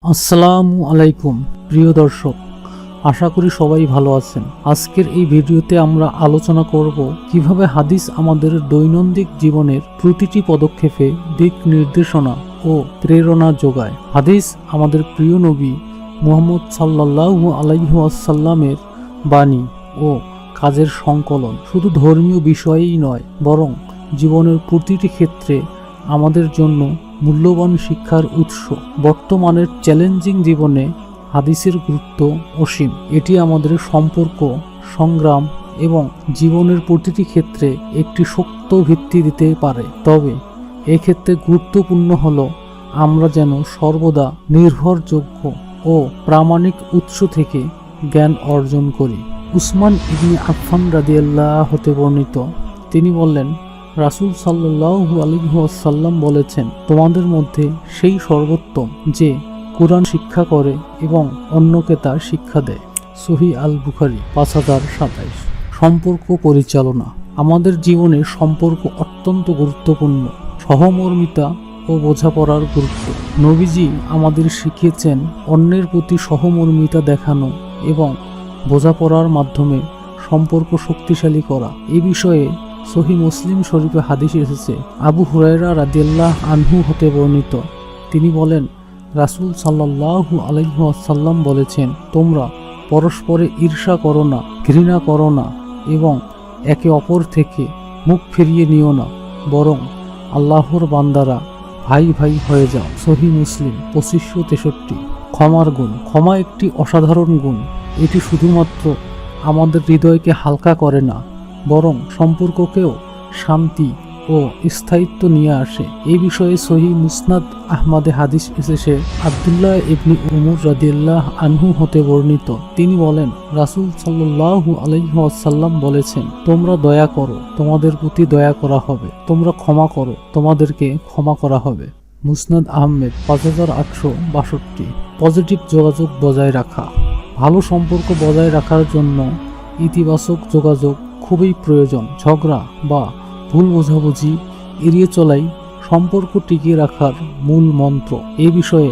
আসসালামু আলাইকুম প্রিয় দর্শক, আশা করি সবাই ভালো আছেন। আজকের এই ভিডিওতে আমরা আলোচনা করব কিভাবে হাদিস আমাদের দৈনন্দিন জীবনের প্রতিটি পদক্ষেপে দিক নির্দেশনা ও প্রেরণা যোগায়। হাদিস আমাদের প্রিয় নবী মুহাম্মদ সাল্লাল্লাহু আলাইহি ওয়াসাল্লামের বাণী ও কাজের সংকলন। শুধু ধর্মীয় বিষয়েই নয়, বরং জীবনের প্রতিটি ক্ষেত্রে আমাদের জন্য মূল্যবান শিক্ষার উৎস। বর্তমানের চ্যালেঞ্জিং জীবনে হাদিসের গুরুত্ব অসীম। এটি আমাদের সম্পর্ক, সংগ্রাম এবং জীবনের প্রতিটি ক্ষেত্রে একটি শক্ত ভিত্তি দিতে পারে। তবে এক্ষেত্রে গুরুত্বপূর্ণ হলো আমরা যেন সর্বদা নির্ভরযোগ্য ও প্রামাণিক উৎস থেকে জ্ঞান অর্জন করি। উসমান ইবনে আফফান রাদিয়াল্লাহু হতে বর্ণিত, তিনি বললেন, রাসূল সাল্লাল্লাহু আলাইহি ওয়াসাল্লাম বলেছেন, তোমাদের মধ্যে সেই সর্বোত্তম যে কুরআন শিক্ষা করে এবং অন্যকে তা শিক্ষা দেয়। সহিহ আল বুখারী 5027। সম্পর্ক পরিচালনা। আমাদের জীবনে সম্পর্ক অত্যন্ত গুরুত্বপূর্ণ। সহমর্মিতা ও বোঝাপড়ার গুরুত্ব। নবীজি আমাদের শিখিয়েছেন অন্যের প্রতি সহমর্মিতা দেখানো এবং বোঝাপড়ার মাধ্যমে সম্পর্ক শক্তিশালী করা। এই বিষয়ে সহিহ মুসলিম শরীফে হাদিস এসেছে। আবু হুরায়রা রাদিয়াল্লাহু আনহু হতে বর্ণিত, তিনি বলেন, রাসূল সাল্লাল্লাহু আলাইহি ওয়াসাল্লাম বলেছেন, তোমরা পরস্পরে ঈর্ষা করো না, ঘৃণা করো না এবং একে অপর থেকে মুখ ফিরিয়ে নিও না, বরং আল্লাহর বান্দারা ভাই ভাই হয়ে যাও। সহিহ মুসলিম 2563। ক্ষমার গুণ। ক্ষমা একটি অসাধারণ গুণ। এটি শুধুমাত্র আমাদের হৃদয়কে হালকা করে না, বরং সম্পর্ককেও শান্তি ও স্থায়িত্ব নিয়ে আসে। এই বিষয়ে সহিহ মুসনাদ আহমদে হাদিস এসেছে। আব্দুল্লাহ ইবনে উমর রাদিয়াল্লাহু আনহু হতে বর্ণিত, তিনি বলেন, রাসূল সাল্লাল্লাহু আলাইহি ওয়াসাল্লাম বলেছেন, তোমরা দয়া করো, তোমাদের প্রতি দয়া করা হবে। তোমরা ক্ষমা করো, তোমাদেরকে ক্ষমা করা হবে। মুসনাদ আহমেদ 5862। পজিটিভ যোগাযোগ বজায় রাখা। ভালো সম্পর্ক বজায় রাখার জন্য ইতিবাচক যোগাযোগ খুবই প্রয়োজন। ঝগড়া বা ভুল বোঝাবুঝি এড়িয়ে চলাই সম্পর্ক টিকিয়ে রাখার মূল মন্ত্র। এই বিষয়ে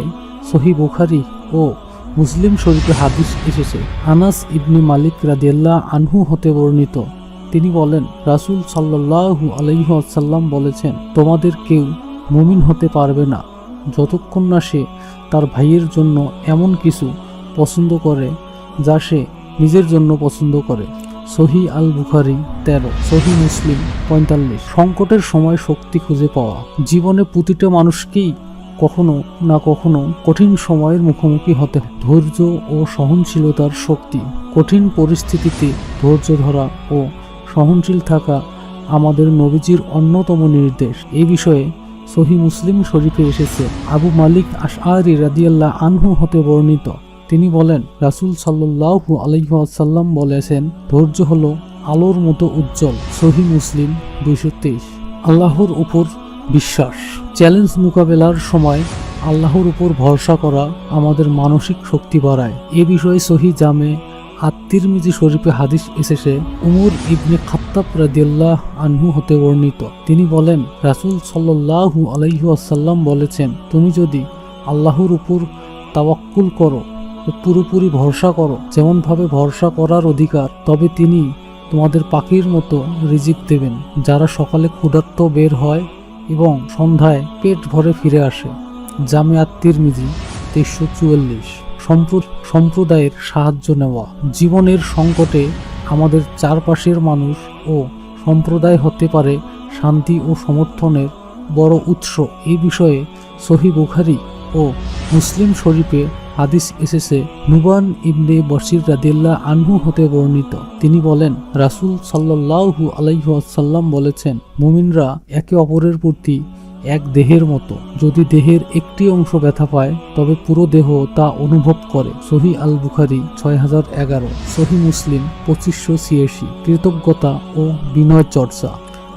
সহিহ বুখারী ও মুসলিম শরীফে হাদিস এসেছে। আনাস ইবনে মালিক রাদিয়াল্লাহু আনহু হতে বর্ণিত, তিনি বলেন, রাসূল সাল্লাল্লাহু আলাইহি ওয়াসাল্লাম বলেছেন, তোমাদের কেউ মুমিন হতে পারবে না যতক্ষণ না সে তার ভাইয়ের জন্য এমন কিছু পছন্দ করে যা সে নিজের জন্য পছন্দ করে। সহিহ আল বুখারী 13। সহিহ মুসলিম 45। সংকটের সময় শক্তি খুঁজে পাওয়া। জীবনে প্রতিটা মানুষকেই কখনো না কখনো কঠিন সময়ের মুখোমুখি হতে হয়। ধৈর্য ও সহনশীলতার শক্তি। কঠিন পরিস্থিতিতে ধৈর্য ধরা ও সহনশীল থাকা আমাদের নবীজির অন্যতম নির্দেশ। এই বিষয়ে সহিহ মুসলিম শরীফে এসেছে। আবু মালিক আশআরী রাদিয়াল্লাহু আনহু হতে বর্ণিত, তিনি বলেন, রাসূল সাল্লাল্লাহু আলাইহি ওয়াসাল্লাম বলেছেন, ধৈর্য হলো আলোর মতো উজ্জ্বল। সহিহ মুসলিম 223। আল্লাহর উপর বিশ্বাস। চ্যালেঞ্জ মোকাবেলার সময় আল্লাহর উপর ভরসা করা আমাদের মানসিক শক্তি বাড়ায়। এ বিষয়ে সহিহ জামে আত-তিরমিজি শরীফে হাদিস এসেছে। উমর ইবনে খাত্তাব রাদিয়াল্লাহু আনহু হতে বর্ণিত, তিনি বলেন, রাসূল সাল্লাল্লাহু আলাইহি ওয়াসাল্লাম বলেছেন, তুমি যদি আল্লাহর উপর তাওয়াক্কুল করো, পুরোপুরি ভরসা করো, যেমন ভাবে ভরসা করার অধিকার, তবে তিনি তোমাদের পাখির মতো রিজিক দেবেন, যারা সকালে ক্ষুধার্ত বের হয় এবং সন্ধ্যায় পেট ভরে ফিরে আসে। জামে আত-তিরমিজি 2344। সম্প্রদায়ের সাহায্য নেওয়া। জীবনের সংকটে আমাদের চারপাশের মানুষ ও সম্প্রদায় হতে পারে শান্তি ও সমর্থনের বড় উৎস। এই বিষয়ে সহিহ বুখারী ও মুসলিম শরীফে হাদিস এসেছে। নুবান ইবনে বশির রাদিয়াল্লাহু আনহু হতে বর্ণিত, তিনি বলেন, রাসূল সাল্লাল্লাহু আলাইহি ওয়াসাল্লাম বলেছেন, মুমিনরা একে অপরের প্রতি এক দেহের মতো। যদি দেহের একটি অংশ ব্যথা পায়, তবে পুরো দেহ তা অনুভব করে। সহিহ আল বুখারী 6011। সহিহ মুসলিম 2586। কৃতজ্ঞতা ও বিনয় চর্চা।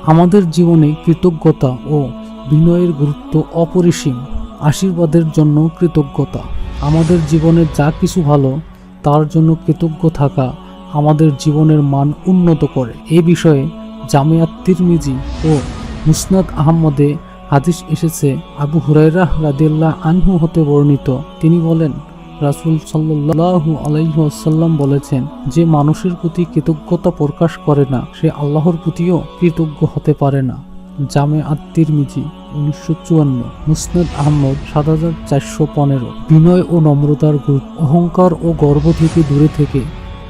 আমাদের জীবনে কৃতজ্ঞতা ও বিনয়ের গুরুত্ব অপরিসীম। আশীর্বাদের জন্য কৃতজ্ঞতা। আমাদের জীবনে যা কিছু ভালো তার জন্য কৃতজ্ঞ থাকা আমাদের জীবনের মান উন্নত করে। এই বিষয়ে জামে আত-তিরমিজি ও মুসনাদ আহমদে হাদিস এসেছে আবু হুরায়রা রাদিয়াল্লাহু আনহু হতে বর্ণিত। তিনি বলেন, রাসূল সাল্লাল্লাহু আলাইহি ওয়াসাল্লাম বলেছেন, যে মানুষের প্রতি কৃতজ্ঞতা প্রকাশ করে না সে আল্লাহর প্রতিও কৃতজ্ঞ হতে পারে না। জামে আত-তিরমিজি 1954, মুসনাদ আহমদ 7415। বিনয় ও নম্রতার গুরুত্ব। অহংকার ও গর্ব থেকে দূরে থেকে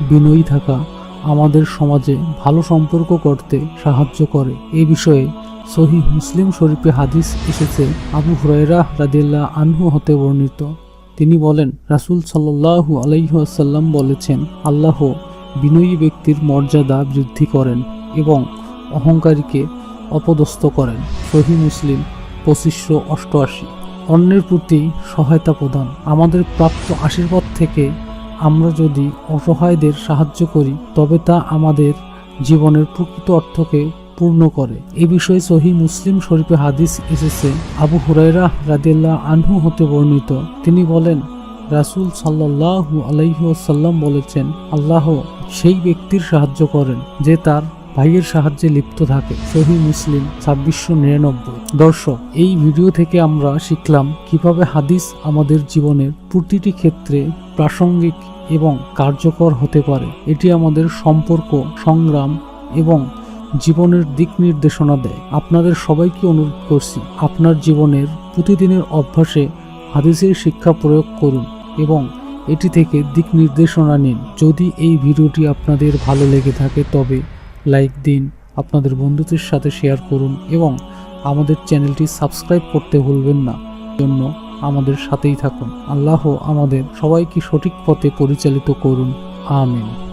বিনয়ী থাকা আমাদের সমাজে ভালো সম্পর্ক করতে সাহায্য করে। এই বিষয়ে সহিহ মুসলিম শরীফে হাদিস এসেছে আবু হুরায়রা রাদিয়াল্লাহু আনহু হতে বর্ণিত। তিনি বলেন, রাসূল সাল্লাল্লাহু আলাইহি ওয়াসাল্লাম বলেছেন, আল্লাহ বিনয়ী ব্যক্তির মর্যাদা বৃদ্ধি করেন এবং অহংকারীকে অপদস্থ করেন। সহিহ মুসলিম 2588। অন্যের প্রতি সহায়তা প্রদান। আমাদের প্রাপ্ত আশীর্বাদ থেকে আমরা যদি অসহায়দের সাহায্য করি তবে তা আমাদের জীবনের প্রকৃত অর্থকে পূর্ণ করে। এই বিষয়ে সহিহ মুসলিম শরীফে হাদিস এসেছে আবু হুরায়রা রাদিয়াল্লাহু আনহু হতে বর্ণিত। তিনি বলেন, রাসূল সাল্লাল্লাহু আলাইহি ওয়াসাল্লাম বলেছেন, আল্লাহ সেই ব্যক্তির সাহায্য করেন যে তার ভাইয়ের সাহায্যে লিপ্ত থাকে। সহিহ মুসলিম 2699। দর্শক, এই ভিডিও থেকে আমরা শিখলাম কিভাবে হাদিস আমাদের জীবনের প্রতিটি ক্ষেত্রে প্রাসঙ্গিক এবং কার্যকর হতে পারে। এটি আমাদের সম্পর্ক, সংগ্রাম এবং জীবনের দিক নির্দেশনা দেয়। আপনাদের সবাইকে অনুরোধ করছি, আপনার জীবনের প্রতিদিনের অভ্যাসে হাদিসের শিক্ষা প্রয়োগ করুন এবং এটি থেকে দিক নির্দেশনা নিন। যদি এই ভিডিওটি আপনাদের ভালো লেগে থাকে তবে লাইক দিন, আপনাদের বন্ধুদের সাথে শেয়ার করুন এবং আমাদের চ্যানেলটি সাবস্ক্রাইব করতে ভুলবেন না। জন্য আমাদের সাথেই থাকুন। আল্লাহ আমাদের সবাইকে সঠিক পথে পরিচালিত করুন। আমিন।